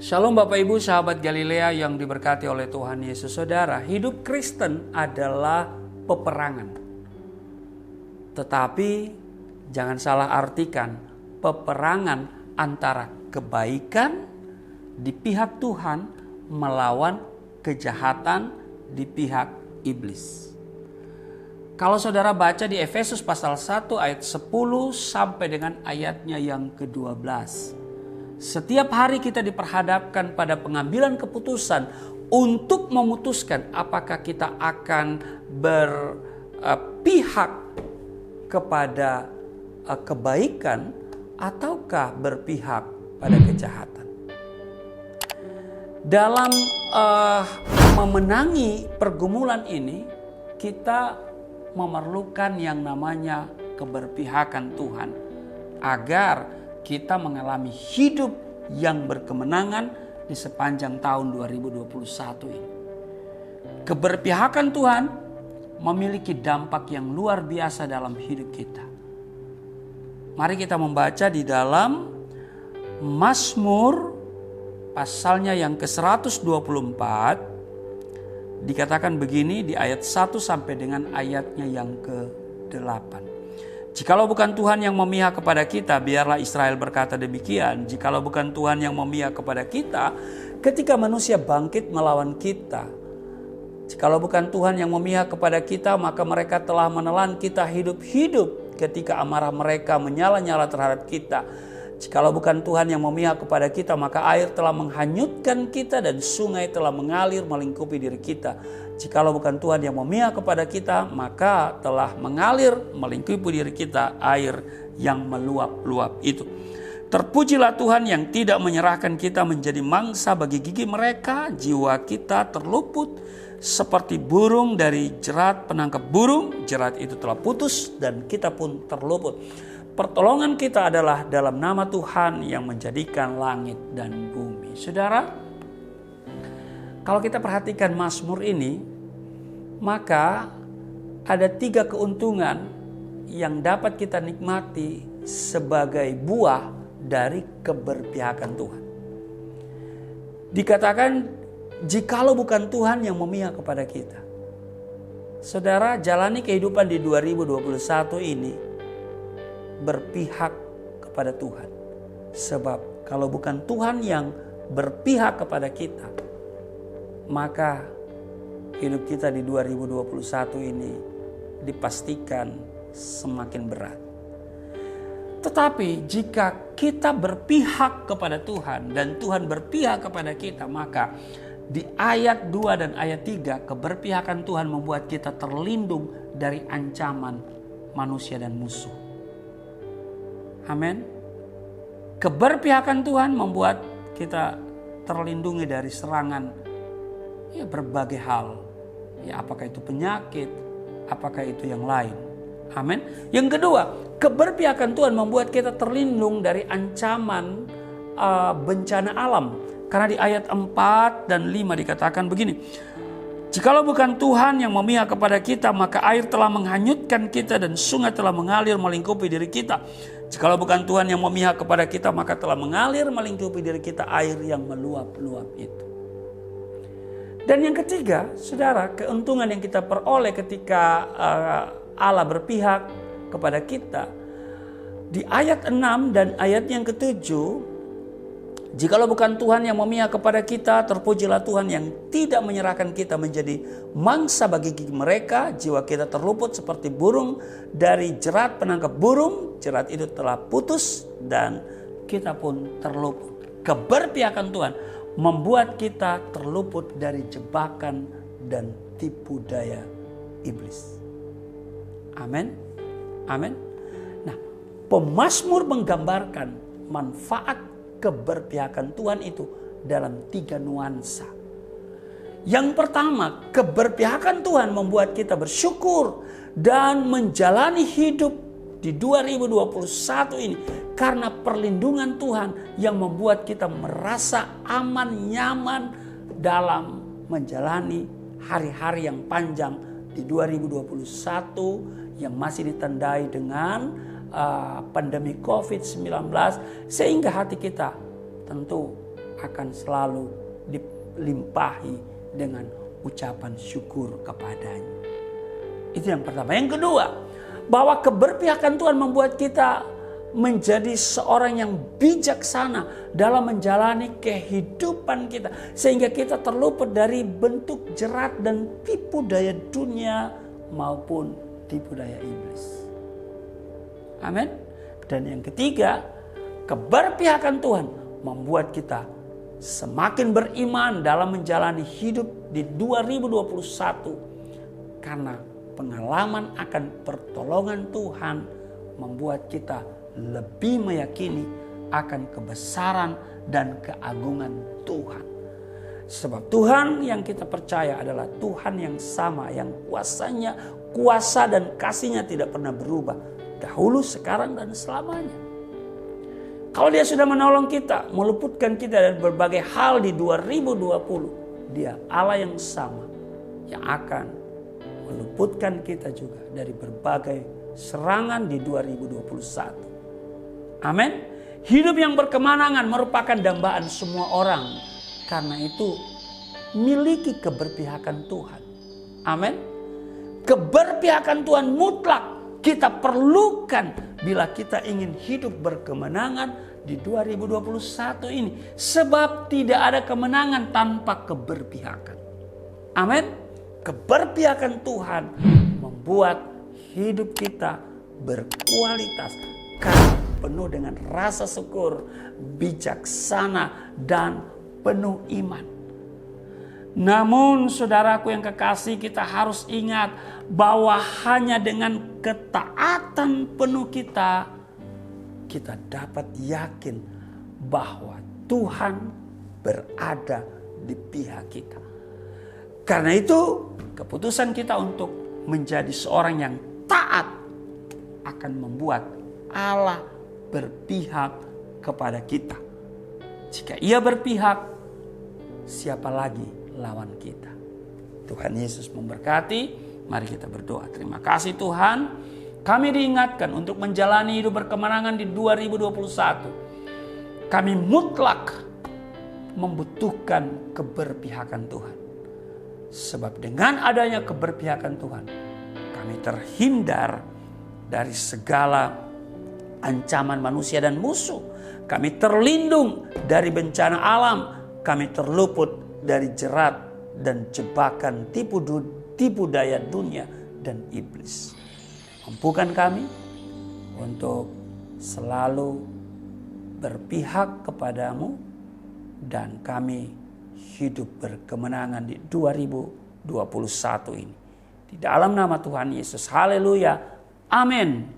Shalom Bapak Ibu sahabat Galilea yang diberkati oleh Tuhan Yesus. Saudara, hidup Kristen adalah peperangan. Tetapi jangan salah artikan peperangan antara kebaikan di pihak Tuhan melawan kejahatan di pihak iblis. Kalau saudara baca di Efesus pasal 1 ayat 10 sampai dengan ayatnya yang ke-12. Setiap hari kita diperhadapkan pada pengambilan keputusan untuk memutuskan apakah kita akan berpihak kepada kebaikan ataukah berpihak pada kejahatan. Dalam memenangi pergumulan ini, kita memerlukan yang namanya keberpihakan Tuhan agar kita mengalami hidup yang berkemenangan di sepanjang tahun 2021 ini. Keberpihakan Tuhan memiliki dampak yang luar biasa dalam hidup kita. Mari kita membaca di dalam Mazmur pasalnya yang ke-124. Dikatakan begini di ayat 1 sampai dengan ayatnya yang ke-8. Jikalau bukan Tuhan yang memihak kepada kita, biarlah Israel berkata demikian. Jikalau bukan Tuhan yang memihak kepada kita, ketika manusia bangkit melawan kita. Jikalau bukan Tuhan yang memihak kepada kita, maka mereka telah menelan kita hidup-hidup ketika amarah mereka menyala-nyala terhadap kita. Jikalau bukan Tuhan yang memihak kepada kita, maka air telah menghanyutkan kita dan sungai telah mengalir melingkupi diri kita. Jikalau bukan Tuhan yang memihak kepada kita, maka telah mengalir melingkupi diri kita air yang meluap-luap itu. Terpujilah Tuhan yang tidak menyerahkan kita menjadi mangsa bagi gigi mereka. Jiwa kita terluput seperti burung dari jerat penangkap burung. Jerat itu telah putus dan kita pun terluput. Pertolongan kita adalah dalam nama Tuhan yang menjadikan langit dan bumi. Saudara, kalau kita perhatikan Mazmur ini, maka ada 3 keuntungan yang dapat kita nikmati sebagai buah dari keberpihakan Tuhan. Dikatakan, jikalau bukan Tuhan yang memihak kepada kita. Saudara, jalani kehidupan di 2021 ini berpihak kepada Tuhan. Sebab kalau bukan Tuhan yang berpihak kepada kita, maka hidup kita di 2021 ini dipastikan semakin berat. Tetapi jika kita berpihak kepada Tuhan dan Tuhan berpihak kepada kita, maka di ayat 2 dan ayat 3 keberpihakan Tuhan membuat kita terlindung dari ancaman manusia dan musuh. Amin. Keberpihakan Tuhan membuat kita terlindungi dari serangan berbagai hal. Apakah itu penyakit, apakah itu yang lain. Amin. Yang kedua, keberpihakan Tuhan membuat kita terlindung dari ancaman bencana alam. Karena di ayat 4 dan 5 dikatakan begini. Jikalau bukan Tuhan yang memihak kepada kita, maka air telah menghanyutkan kita dan sungai telah mengalir melingkupi diri kita. Jikalau bukan Tuhan yang memihak kepada kita, maka telah mengalir melingkupi diri kita air yang meluap-luap itu. Dan yang ketiga, saudara, keuntungan yang kita peroleh ketika Allah berpihak kepada kita. Di ayat 6 dan ayat yang ke-7, jikalau bukan Tuhan yang memihak kepada kita, terpujilah Tuhan yang tidak menyerahkan kita menjadi mangsa bagi gigi mereka. Jiwa kita terluput seperti burung dari jerat penangkap burung. Jerat itu telah putus dan kita pun terluput. Keberpihakan Tuhan membuat kita terluput dari jebakan dan tipu daya iblis. Amin. Amin. Nah, pemazmur menggambarkan manfaat keberpihakan Tuhan itu dalam 3 nuansa. Yang pertama, keberpihakan Tuhan membuat kita bersyukur dan menjalani hidup di 2021 ini karena perlindungan Tuhan yang membuat kita merasa aman, nyaman dalam menjalani hari-hari yang panjang di 2021 yang masih ditandai dengan pandemi COVID-19, sehingga hati kita tentu akan selalu dilimpahi dengan ucapan syukur kepadanya. Itu yang pertama. Yang kedua, bahwa keberpihakan Tuhan membuat kita menjadi seorang yang bijaksana dalam menjalani kehidupan kita, sehingga kita terluput dari bentuk jerat dan tipu daya dunia maupun tipu daya iblis. Amin. Dan yang ketiga, keberpihakan Tuhan membuat kita semakin beriman dalam menjalani hidup di 2021, karena pengalaman akan pertolongan Tuhan membuat kita lebih meyakini akan kebesaran dan keagungan Tuhan. Sebab Tuhan yang kita percaya adalah Tuhan yang sama, yang kuasa dan kasihnya tidak pernah berubah, dahulu, sekarang, dan selamanya. Kalau Dia sudah menolong kita, meluputkan kita dari berbagai hal di 2020, Dia Allah yang sama yang akan meluputkan kita juga dari berbagai serangan di 2021. Amin. Hidup yang berkemenangan merupakan dambaan semua orang. Karena itu miliki keberpihakan Tuhan. Amin. Keberpihakan Tuhan mutlak kita perlukan bila kita ingin hidup berkemenangan di 2021 ini. Sebab tidak ada kemenangan tanpa keberpihakan. Amin. Keberpihakan Tuhan membuat hidup kita berkualitas, penuh dengan rasa syukur, bijaksana, dan penuh iman. Namun saudaraku yang kekasih, kita harus ingat bahwa hanya dengan ketaatan penuh kita dapat yakin bahwa Tuhan berada di pihak kita. Karena itu keputusan kita untuk menjadi seorang yang taat akan membuat Allah berpihak kepada kita. Jika Ia berpihak, siapa lagi lawan kita? Tuhan Yesus memberkati. Mari kita berdoa. Terima kasih Tuhan, kami diingatkan untuk menjalani hidup berkemenangan di 2021. Kami mutlak membutuhkan keberpihakan Tuhan. Sebab dengan adanya keberpihakan Tuhan, kami terhindar dari segala ancaman manusia dan musuh. Kami terlindung dari bencana alam. Kami terluput dari jerat dan jebakan tipu daya dunia dan iblis. Mampukan kami untuk selalu berpihak kepadamu, dan kami hidup berkemenangan di 2021 ini. Di dalam nama Tuhan Yesus. Haleluya. Amin.